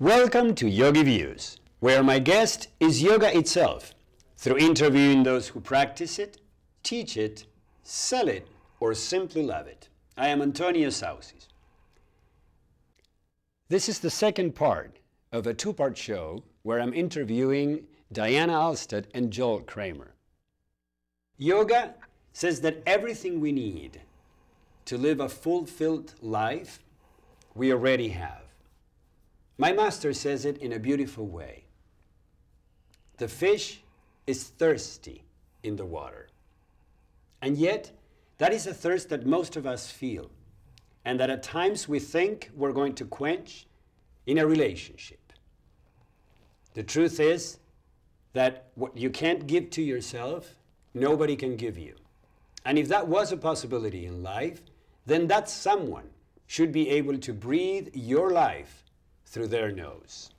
Welcome to YogiViews, where my guest is yoga itself, through interviewing those who practice it, teach it, sell it, or simply love it. I am Antonio Saucis. This is the second part of a two-part show where I'm interviewing Diana Alstad and Joel Kramer. Yoga says that everything we need to live a fulfilled life, we already have. My master says it in a beautiful way. The fish is thirsty in the water. And yet, that is a thirst that most of us feel, and that at times we think we're going to quench in a relationship. The truth is that what you can't give to yourself, nobody can give you. And if that was a possibility in life, then that someone should be able to breathe your life through their nose.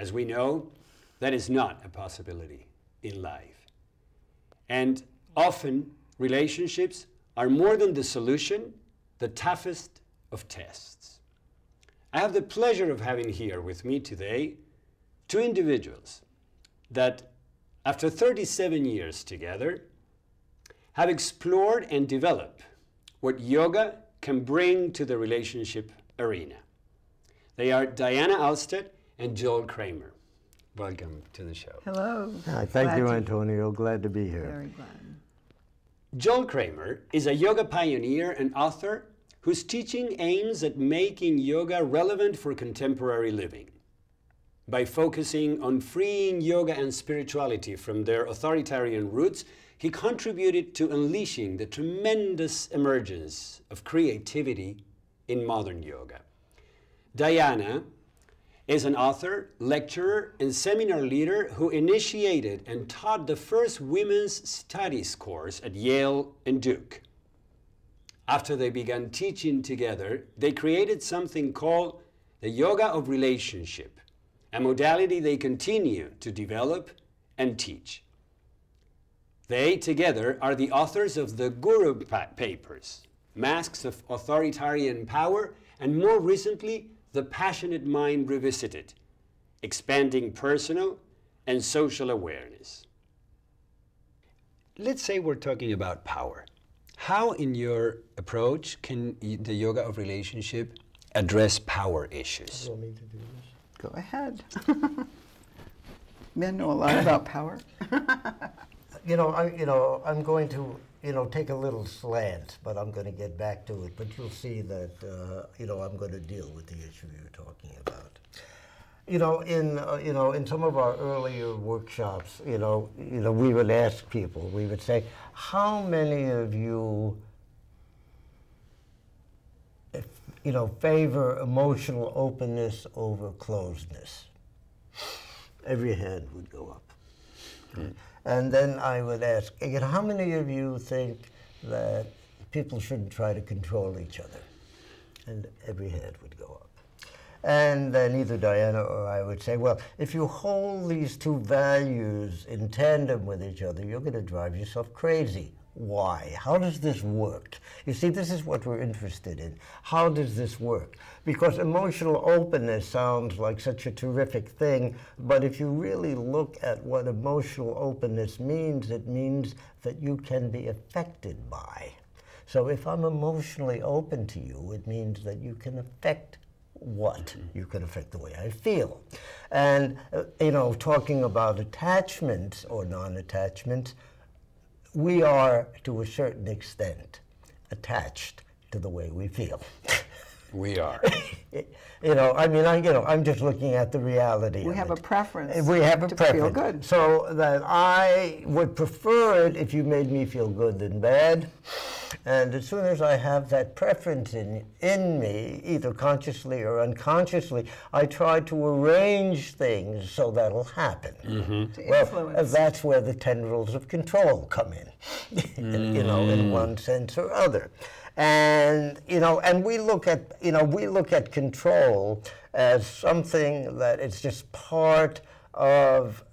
As we know, that is not a possibility in life. And often, relationships are more than the solution, the toughest of tests. I have the pleasure of having here with me today two individuals that, after 37 years together, have explored and developed what yoga can bring to the relationship arena. They are Diana Alstad and Joel Kramer. Welcome to the show. Hello. Hi, thank you, Antonio. Glad to be here. Very glad. Joel Kramer is a yoga pioneer and author whose teaching aims at making yoga relevant for contemporary living. By focusing on freeing yoga and spirituality from their authoritarian roots, he contributed to unleashing the tremendous emergence of creativity in modern yoga. Diana is an author, lecturer, and seminar leader who initiated and taught the first women's studies course at Yale and Duke. After they began teaching together, they created something called the Yoga of Relationship, a modality they continue to develop and teach. They, together, are the authors of the Guru Papers, Masks of Authoritarian Power, and more recently, The Passionate Mind Revisited, Expanding Personal and Social Awareness. Let's say we're talking about power. How, in your approach, can the Yoga of Relationship address power issues? You want me to do this? Go ahead. Men know a lot about power. I'm going to, take a little slant, but I'm going to get back to it. But you'll see that, I'm going to deal with the issue you're talking about. In some of our earlier workshops, we would ask people. We would say, how many of you, favor emotional openness over closedness? Every hand would go up. Mm. And then I would ask, how many of you think that people shouldn't try to control each other? And every hand would go up. And then either Diana or I would say, well, if you hold these two values in tandem with each other, you're going to drive yourself crazy. Why? How does this work? You see, this is what we're interested in. How does this work? Because emotional openness sounds like such a terrific thing, but if you really look at what emotional openness means, it means that you can be affected by. So if I'm emotionally open to you, it means that you can affect what? You can affect the way I feel. And, talking about attachments or non-attachments, we are, to a certain extent, attached to the way we feel. We are. I'm just looking at the reality. We have a preference. We have a preference. Feel good. So that I would prefer it if you made me feel good than bad. And as soon as I have that preference in me, either consciously or unconsciously, I try to arrange things so that'll happen. Mm-hmm. Well, that's where the tendrils of control come in, in one sense or other. And and we look at control as something that is just part of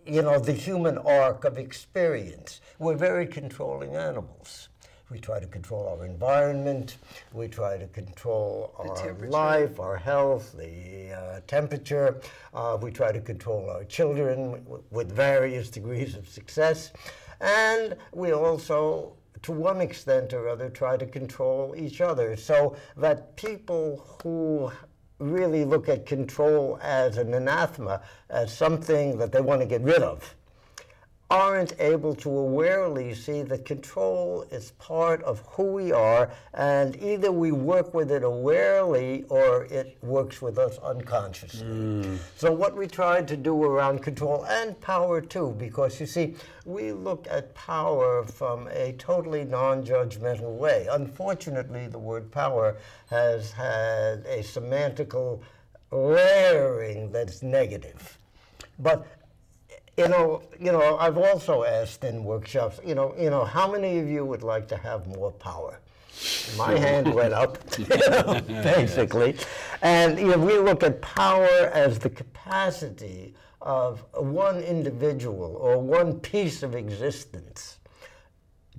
the human arc of experience. We're very controlling animals. We try to control our environment. We try to control our life, our health, the temperature. We try to control our children with various degrees of success. And we also, to one extent or other, try to control each other. So that people who really look at control as an anathema, as something that they want to get rid of, aren't able to awarely see that control is part of who we are, and either we work with it awarely or it works with us unconsciously. So what we tried to do around control and power too, because you see, we look at power from a totally non-judgmental way. Unfortunately, the word power has had a semantical layering that's negative. But you know, I've also asked in workshops, how many of you would like to have more power? My hand went up, basically. And we look at power as the capacity of one individual or one piece of existence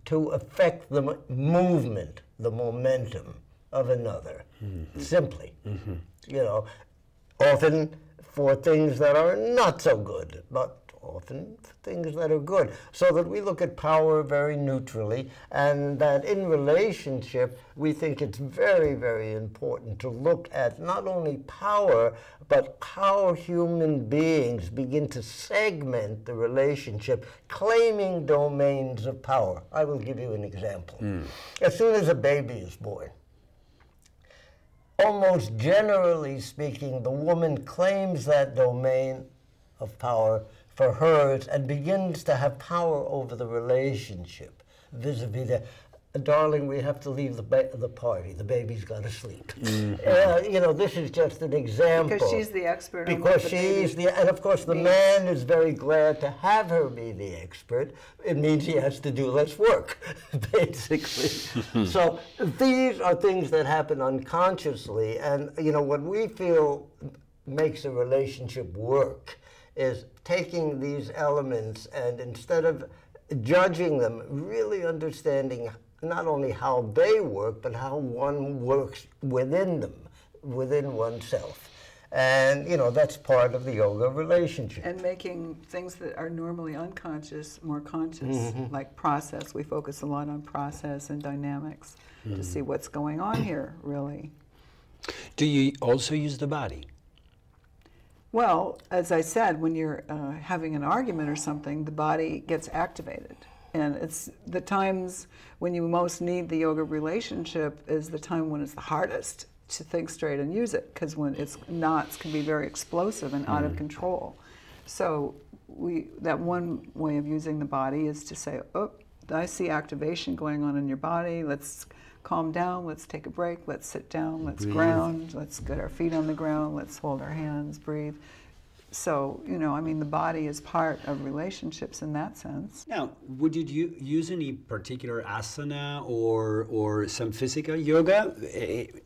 to affect the movement, the momentum of another, simply. Often for things that are not so good, but often things that are good, so that we look at power very neutrally, and that in relationship we think it's very, very important to look at not only power, but how human beings begin to segment the relationship, claiming domains of power. I will give you an example. As soon as a baby is born, almost generally speaking, the woman claims that domain of power for hers and begins to have power over the relationship vis-a-vis the, darling, we have to leave the party. The baby's got to sleep. This is just an example. Because she's the expert. Because she's and of course the man is very glad to have her be the expert. It means he has to do less work, basically. So these are things that happen unconsciously, and what we feel makes a relationship work is taking these elements and instead of judging them, really understanding not only how they work, but how one works within them, within oneself. And, that's part of the yoga relationship. And making things that are normally unconscious more conscious, like process. We focus a lot on process and dynamics to see what's going on here, really. Do you also use the body? Well, as I said, when you're having an argument or something, the body gets activated. And it's the times when you most need the yoga relationship is the time when it's the hardest to think straight and use it, because when it's knots can be very explosive and out of control. So that one way of using the body is to say, oh, I see activation going on in your body. Let's calm down, let's take a break, let's sit down, let's ground, let's get our feet on the ground, let's hold our hands, breathe. So, the body is part of relationships in that sense. Now, would you use any particular asana or some physical yoga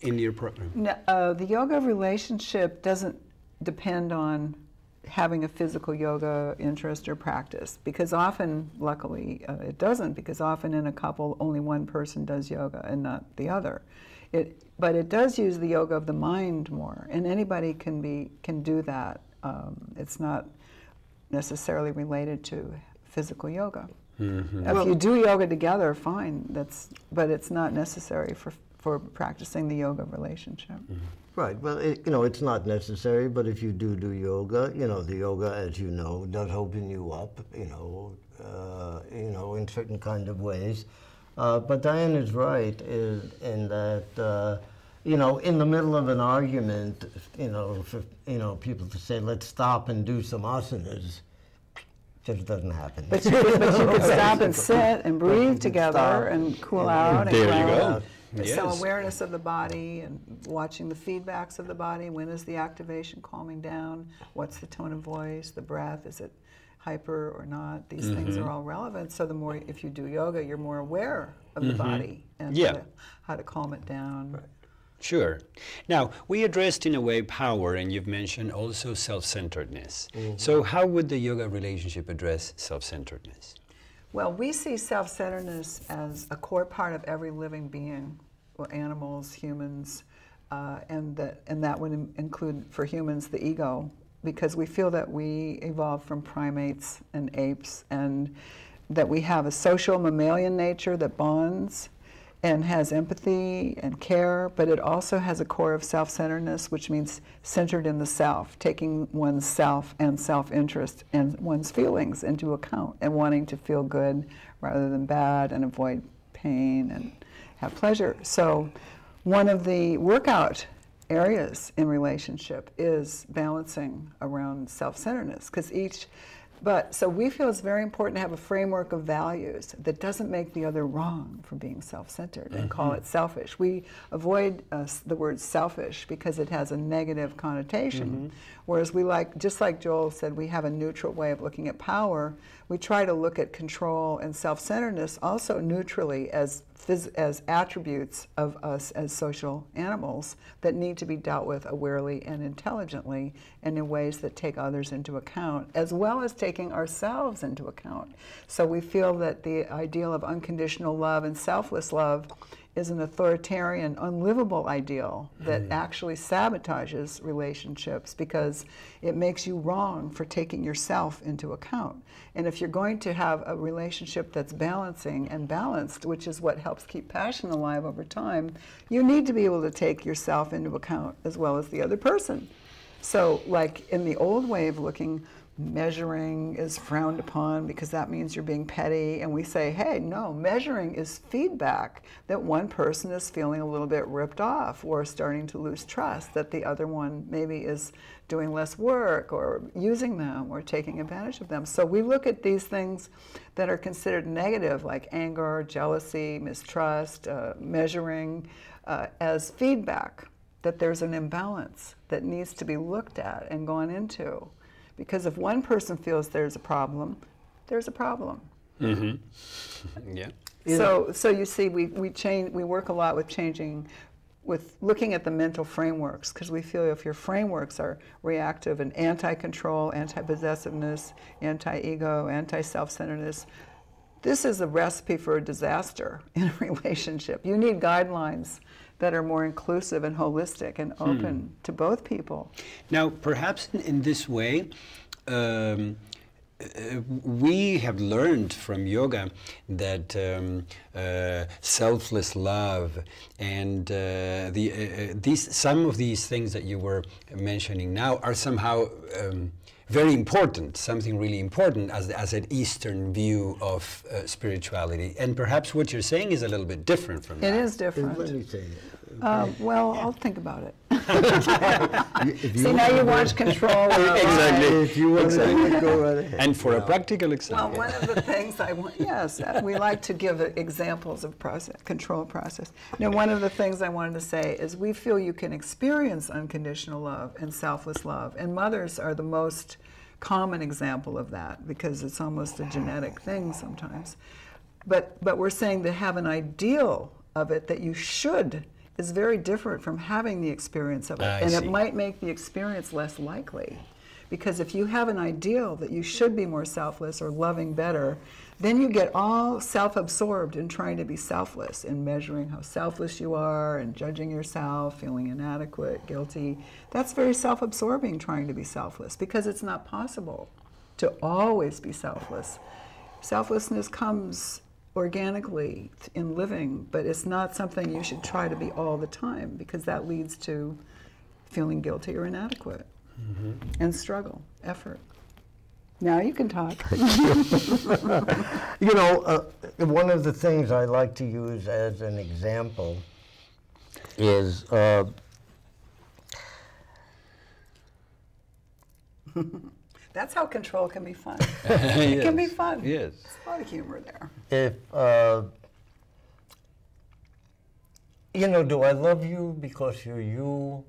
in your program? No, the yoga relationship doesn't depend on having a physical yoga interest or practice, because often, luckily, it doesn't, because often in a couple only one person does yoga and not the other. But it does use the yoga of the mind more, and anybody can do that. It's not necessarily related to physical yoga. If you do yoga together, fine. But it's not necessary for practicing the yoga relationship. Right. Well, it's not necessary, but if you do yoga, the yoga, as you know, does open you up, in certain kind of ways. But Diane is right in that, in the middle of an argument, for people to say, let's stop and do some asanas, just doesn't happen. But you could stop and sit and breathe together and cool out. There you go. Yes. So awareness of the body and watching the feedbacks of the body. When is the activation calming down? What's the tone of voice, the breath? Is it hyper or not? These things are all relevant. So the more, if you do yoga, you're more aware of the body and how to calm it down. Right. Sure. Now, we addressed in a way power, and you've mentioned also self-centeredness. So how would the yoga relationship address self-centeredness? Well, we see self-centeredness as a core part of every living being, well, animals, humans, and that would include, for humans, the ego, because we feel that we evolved from primates and apes, and that we have a social mammalian nature that bonds and has empathy and care, but it also has a core of self-centeredness, which means centered in the self, taking one's self and self-interest and one's feelings into account, and wanting to feel good rather than bad, and avoid pain and have pleasure. So one of the workout areas in relationship is balancing around self-centeredness, because so we feel it's very important to have a framework of values that doesn't make the other wrong for being self-centered and call it selfish. We avoid the word selfish because it has a negative connotation, whereas we just like Joel said, we have a neutral way of looking at power. We try to look at control and self-centeredness also neutrally as attributes of us as social animals that need to be dealt with awarely and intelligently, and in ways that take others into account, as well as taking ourselves into account. So we feel that the ideal of unconditional love and selfless love is an authoritarian, unlivable ideal that actually sabotages relationships because it makes you wrong for taking yourself into account. And if you're going to have a relationship that's balancing and balanced, which is what helps keep passion alive over time, you need to be able to take yourself into account as well as the other person. So like in the old way of looking, measuring is frowned upon because that means you're being petty, and we say, hey, no, measuring is feedback that one person is feeling a little bit ripped off or starting to lose trust, that the other one maybe is doing less work or using them or taking advantage of them. So we look at these things that are considered negative, like anger, jealousy, mistrust, measuring, as feedback that there's an imbalance that needs to be looked at and gone into. Because if one person feels there's a problem, there's a problem. Yeah. So you see, we work a lot with looking at the mental frameworks, because we feel if your frameworks are reactive and anti-control, anti-possessiveness, anti-ego, anti-self-centeredness, this is a recipe for a disaster in a relationship. You need guidelines that are more inclusive and holistic and open to both people. Now, perhaps in this way, we have learned from yoga that selfless love and some of these things that you were mentioning now are somehow very important, something really important as an Eastern view of spirituality. And perhaps what you're saying is a little bit different from that. It is different. Let me say it. Well, I'll think about it. See, now you watch Control. Exactly. If you want to go right ahead. And for a practical example. Well, one of the things we like to give examples of control process. Now, one of the things I wanted to say is we feel you can experience unconditional love and selfless love, and mothers are the most common example of that because it's almost a genetic thing sometimes. But we're saying to have an ideal of it that you should is very different from having the experience of it. And it might make the experience less likely. Because if you have an ideal that you should be more selfless or loving better, then you get all self-absorbed in trying to be selfless, in measuring how selfless you are and judging yourself, feeling inadequate, guilty. That's very self-absorbing, trying to be selfless, because it's not possible to always be selfless. Selflessness comes organically in living, but it's not something you should try to be all the time, because that leads to feeling guilty or inadequate and struggle, effort. Now you can talk. You know, one of the things I like to use as an example is That's how control can be fun. It can be fun. Yes. There's a lot of humor there. if, you know, do I love you because you're you,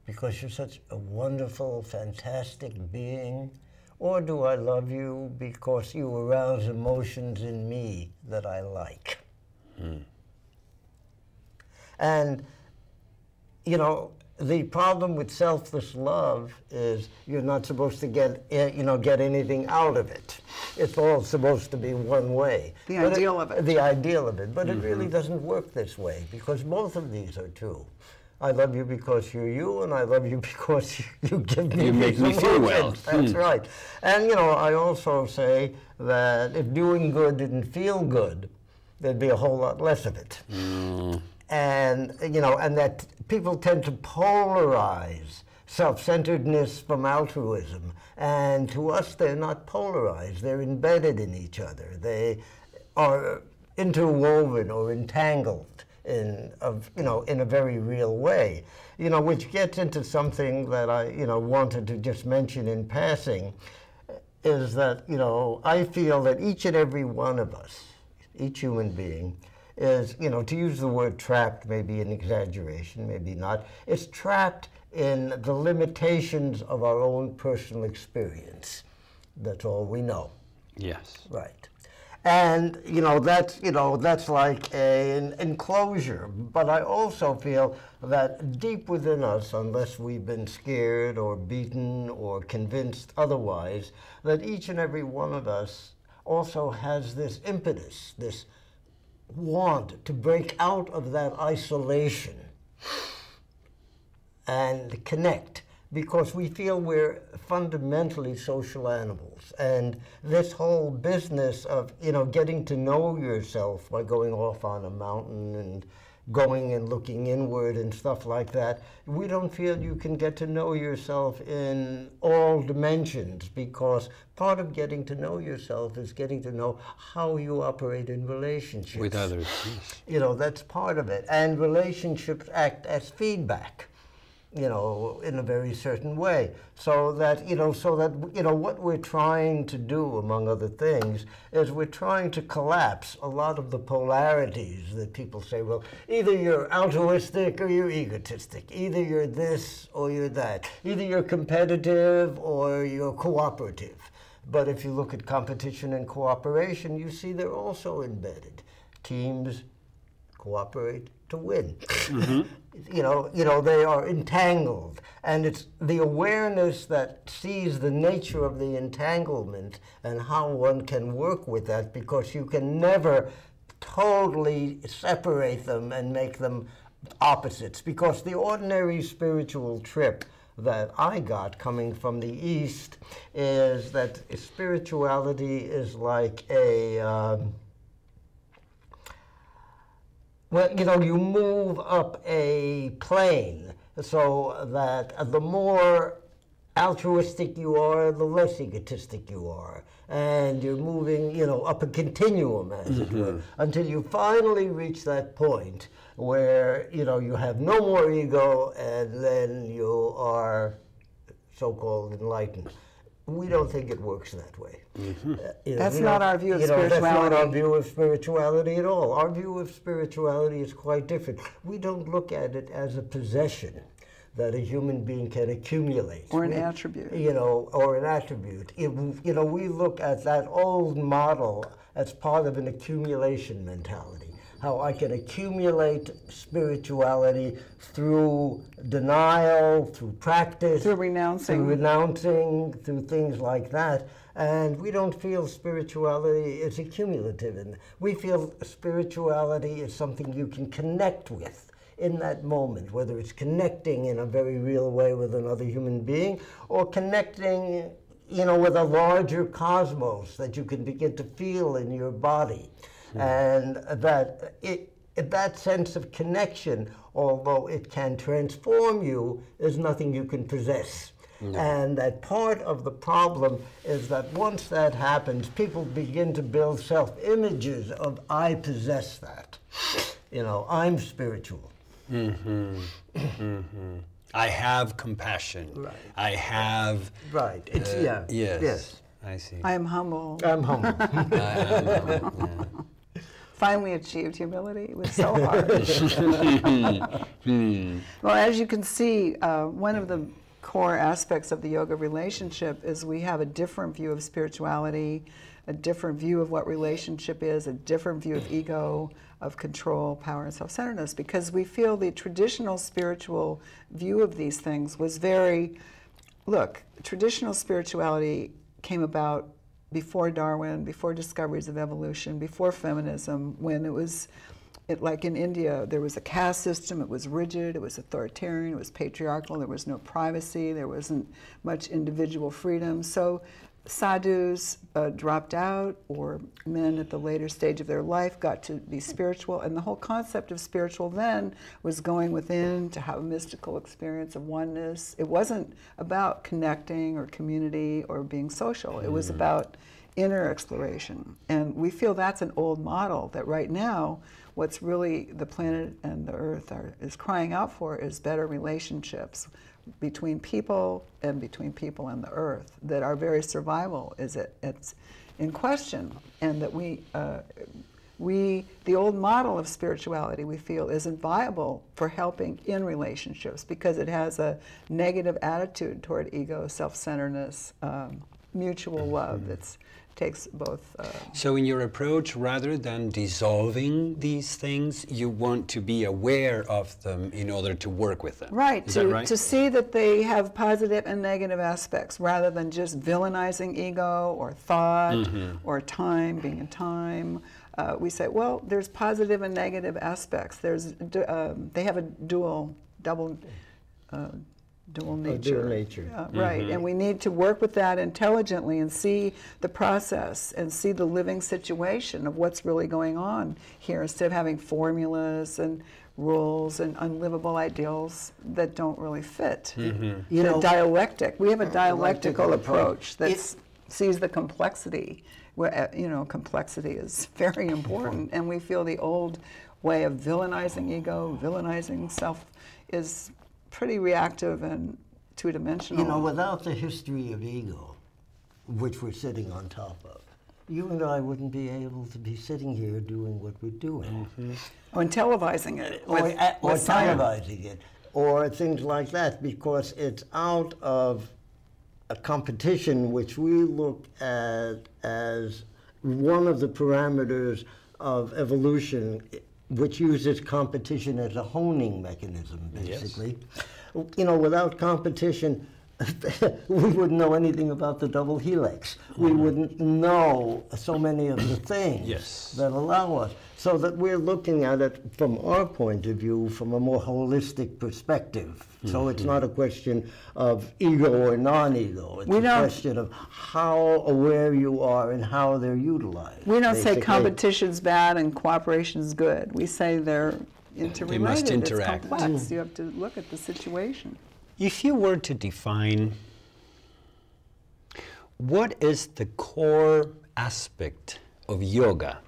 because you're such a wonderful, fantastic being? Or do I love you because you arouse emotions in me that I like? And, you know, the problem with selfless love is you're not supposed to get anything out of it. It's all supposed to be one way. The ideal of it. The ideal of it. But it really doesn't work this way, because both of these are true. I love you because you're you, and I love you because you give me. You make me feel well. That's right. And I also say that if doing good didn't feel good, there'd be a whole lot less of it. And and that people tend to polarize self-centeredness from altruism, and to us they're not polarized. They're embedded in each other. They are interwoven or entangled in a very real way, which gets into something that I wanted to just mention in passing, is that I feel that each and every one of us, each human being, is to use the word trapped, maybe an exaggeration, maybe not, is trapped in the limitations of our own personal experience. That's all we know. Yes. Right. And that's like an enclosure. But I also feel that deep within us, unless we've been scared or beaten or convinced otherwise, that each and every one of us also has this impetus, this want to break out of that isolation and connect, because we feel we're fundamentally social animals. And this whole business of, getting to know yourself by going off on a mountain and going and looking inward and stuff like that, we don't feel you can get to know yourself in all dimensions, because part of getting to know yourself is getting to know how you operate in relationships. With others. That's part of it. And relationships act as feedback, in a very certain way. So that, what we're trying to do, among other things, is we're trying to collapse a lot of the polarities that people say, well, either you're altruistic or you're egotistic. Either you're this or you're that. Either you're competitive or you're cooperative. But if you look at competition and cooperation, you see they're also embedded. Teams cooperate to win. They are entangled, and it's the awareness that sees the nature of the entanglement and how one can work with that, because you can never totally separate them and make them opposites, because the ordinary spiritual trip that I got coming from the East is that spirituality is like a you move up a plane, so that the more altruistic you are, the less egotistic you are. And you're moving, up a continuum, as it were, until you finally reach that point where, you have no more ego, and then you are so-called enlightened. We don't think it works that way. That's not our view of spirituality. That's not our view of spirituality at all. Our view of spirituality is quite different. We don't look at it as a possession that a human being can accumulate. Or an attribute. Or an attribute. We look at that old model as part of an accumulation mentality. How I can accumulate spirituality through denial, through practice, through renouncing, through things like that. And we don't feel spirituality is accumulative. And we feel spirituality is something you can connect with in that moment, whether it's connecting in a very real way with another human being, or connecting, with a larger cosmos that you can begin to feel in your body. And that sense of connection, although it can transform you, is nothing you can possess. And that part of the problem is that once that happens, people begin to build self-images of, I possess that. I'm spiritual. I have compassion. Right. I have... Right. It's, Yes. I see. I am humble. I'm humble. Finally achieved humility. It was so hard. Well, as you can see, one of the core aspects of the yoga relationship is we have a different view of spirituality, a different view of what relationship is, a different view of ego, of control, power, and self-centeredness, because we feel the traditional spiritual view of these things was very, look, traditional spirituality came about before Darwin, before discoveries of evolution, before feminism, when it was, like in India, there was a caste system, it was rigid, it was authoritarian, it was patriarchal, there was no privacy, there wasn't much individual freedom. So sadhus dropped out, or men at the later stage of their life got to be spiritual, and the whole concept of spiritual then was going within to have a mystical experience of oneness. It wasn't about connecting or community or being social. It was about inner exploration. And we feel that's an old model, that right now what's really the planet and the earth is crying out for is better relationships between people and the earth, that our very survival it's in question, and that the old model of spirituality, we feel, isn't viable for helping in relationships, because it has a negative attitude toward ego, self-centeredness, mutual love that takes both. So in your approach, rather than dissolving these things, you want to be aware of them in order to work with them. Right, Is that right? To see that they have positive and negative aspects, rather than just villainizing ego or thought or time, being in time. We say, well, there's positive and negative aspects. There's, they have a double nature. Dual nature. Right, and we need to work with that intelligently and see the process and see the living situation of what's really going on here, instead of having formulas and rules and unlivable ideals that don't really fit. You know, dialectic. We have a dialectical approach that sees the complexity. Where, you know, complexity is very important, and we feel the old way of villainizing ego, villainizing self is pretty reactive and two-dimensional. You know, without the history of ego, which we're sitting on top of, you and I wouldn't be able to be sitting here doing what we're doing. Or televising it. Or televising it, or things like that, because it's out of a competition which we look at as one of the parameters of evolution, which uses competition as a honing mechanism, basically. Yes. You know, without competition, we wouldn't know anything about the double helix. We wouldn't know so many of the things that allow us. So that we're looking at it from our point of view, from a more holistic perspective. So it's not a question of ego or non-ego. It's a question of how aware you are and how they're utilized. We don't say competition's bad and cooperation's good. We say they're interrelated. They must interact. It's complex. You have to look at the situation. If you were to define what is the core aspect of yoga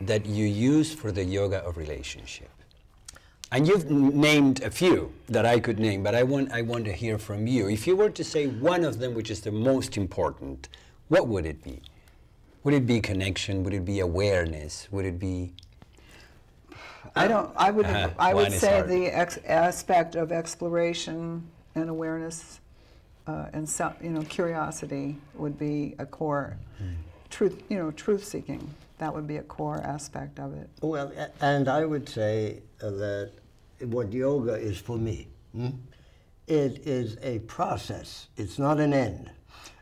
that you use for the yoga of relationship? And you've named a few that I could name, but I want to hear from you. If you were to say one of them which is the most important, what would it be? Would it be connection? Would it be awareness? Would it be... I would say the aspect of exploration and awareness and curiosity would be a core. Truth seeking. That would be a core aspect of it. Well, and I would say that what yoga is for me, it is a process. It's not an end.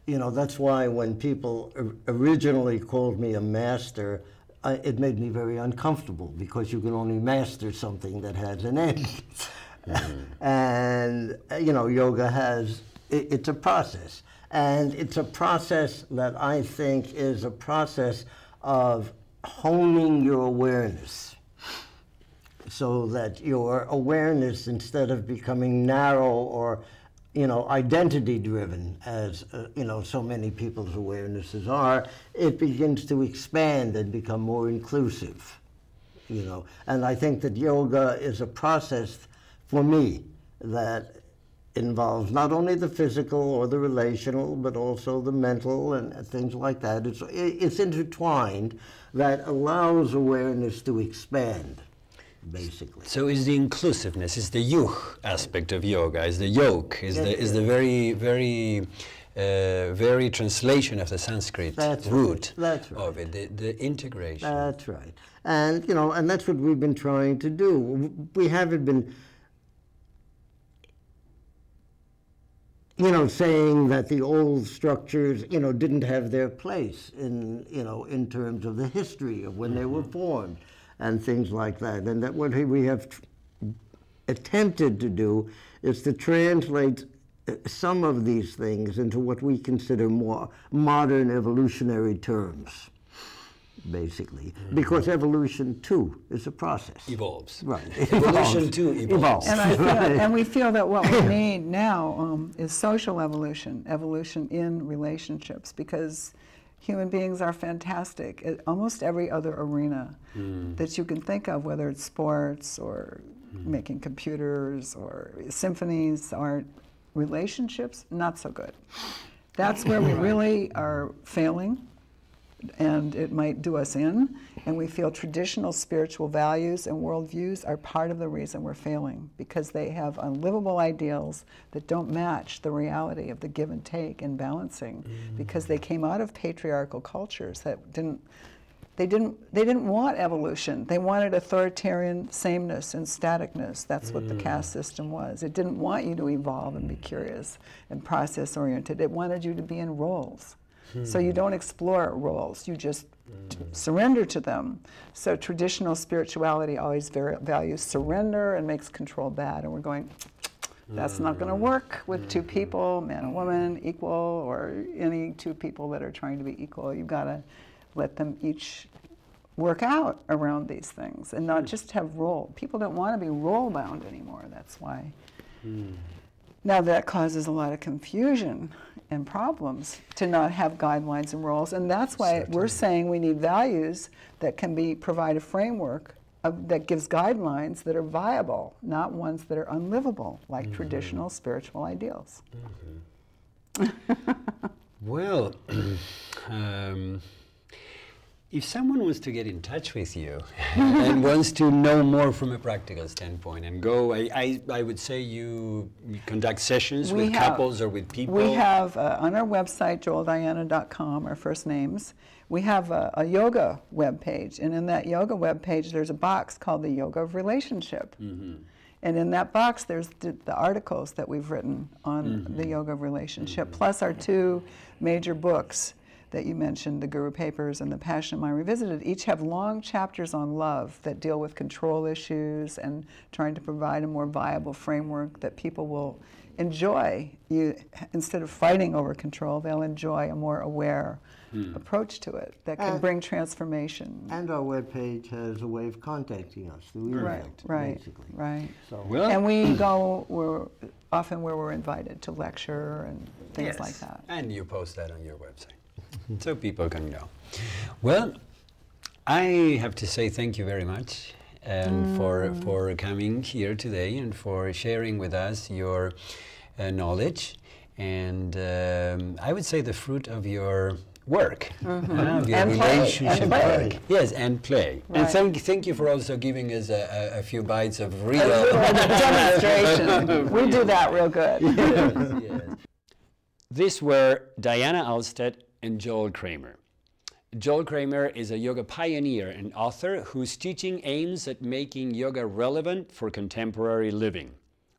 You know, that's why when people originally called me a master, it made me very uncomfortable, because you can only master something that has an end. And, you know, yoga has, it's a process. And it's a process that I think is a process of honing your awareness, so that your awareness, instead of becoming narrow or, you know, identity driven, as you know, so many people's awarenesses are, it begins to expand and become more inclusive, you know. And I think that yoga is a process for me that involves not only the physical or the relational, but also the mental and things like that. It's intertwined, that allows awareness to expand, basically. So is the inclusiveness, is the yuh aspect of yoga, is the yoke, is the very, very very translation of the Sanskrit root of it, the integration. That's right. And, you know, and that's what we've been trying to do. We haven't been, you know, saying that the old structures, you know, didn't have their place in, you know, in terms of the history of when they were formed and things like that. And that what we have attempted to do is to translate some of these things into what we consider more modern evolutionary terms, basically. Because evolution, too, is a process. Evolves. Right. Evolution, too, evolves. And we feel that what we need now is social evolution, evolution in relationships, because human beings are fantastic at almost every other arena that you can think of, whether it's sports or making computers or symphonies, art. Relationships, not so good. That's where we really are failing, and it might do us in, and we feel traditional spiritual values and worldviews are part of the reason we're failing, because they have unlivable ideals that don't match the reality of the give and take and balancing, because they came out of patriarchal cultures that didn't want evolution. They wanted authoritarian sameness and staticness. That's what the caste system was. It didn't want you to evolve and be curious and process-oriented. It wanted you to be in roles. So you don't explore roles. You just surrender to them. So traditional spirituality always values surrender and makes control bad. And we're going, that's not going to work with two people, man and woman, equal, or any two people that are trying to be equal. You've got to let them each work out around these things and not just have role. People don't want to be role-bound anymore, that's why. Now that causes a lot of confusion and problems to not have guidelines and roles, and that's why we're saying we need values that can provide a framework that gives guidelines that are viable, not ones that are unlivable, like traditional spiritual ideals. Well, if someone wants to get in touch with you and wants to know more from a practical standpoint and go, I would say you conduct sessions with couples or with people. We have, on our website, joeldiana.com, our first names, we have a yoga webpage. And in that yoga webpage, there's a box called the Yoga of Relationship. And in that box, there's the articles that we've written on the Yoga of Relationship, plus our two major books that you mentioned, the Guru Papers and the Passion of Mind Revisited, each have long chapters on love that deal with control issues and trying to provide a more viable framework that people will enjoy. Instead of fighting over control, they'll enjoy a more aware approach to it that can bring transformation. And our webpage has a way of contacting us through email, basically. Right. So, and we go often where we're invited to lecture and things like that. And you post that on your website, so people can know. Well, I have to say thank you very much for coming here today and for sharing with us your knowledge and I would say the fruit of your work, of your and relationship play. work. Yes, and play. Right. And thank you for also giving us a few bites of real demonstration. We do that real good. Yes. These were Diana Alstad and Joel Kramer. Joel Kramer is a yoga pioneer and author whose teaching aims at making yoga relevant for contemporary living.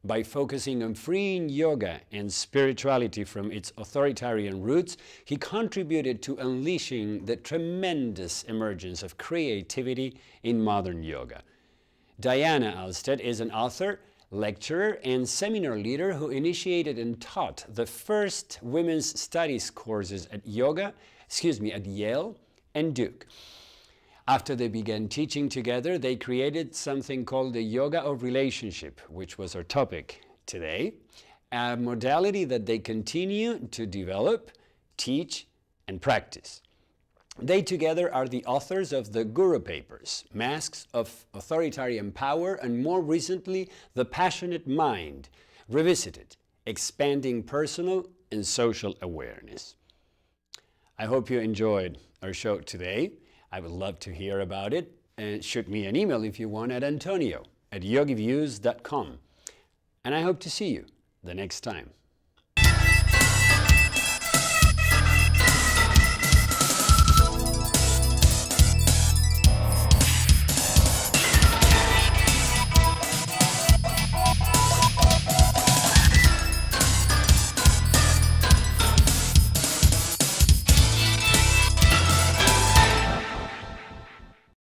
By focusing on freeing yoga and spirituality from its authoritarian roots, he contributed to unleashing the tremendous emergence of creativity in modern yoga. Diana Alstad is an author, lecturer, and seminar leader who initiated and taught the first women's studies courses at at Yale and Duke. After they began teaching together, they created something called the Yoga of Relationship, which was our topic today, a modality that they continue to develop, teach, and practice. They together are the authors of the Guru Papers, Masks of Authoritarian Power, and more recently, The Passionate Mind, Revisited, Expanding Personal and Social Awareness. I hope you enjoyed our show today. I would love to hear about it, and shoot me an email if you want at Antonio@YogiViews.com. And I hope to see you the next time.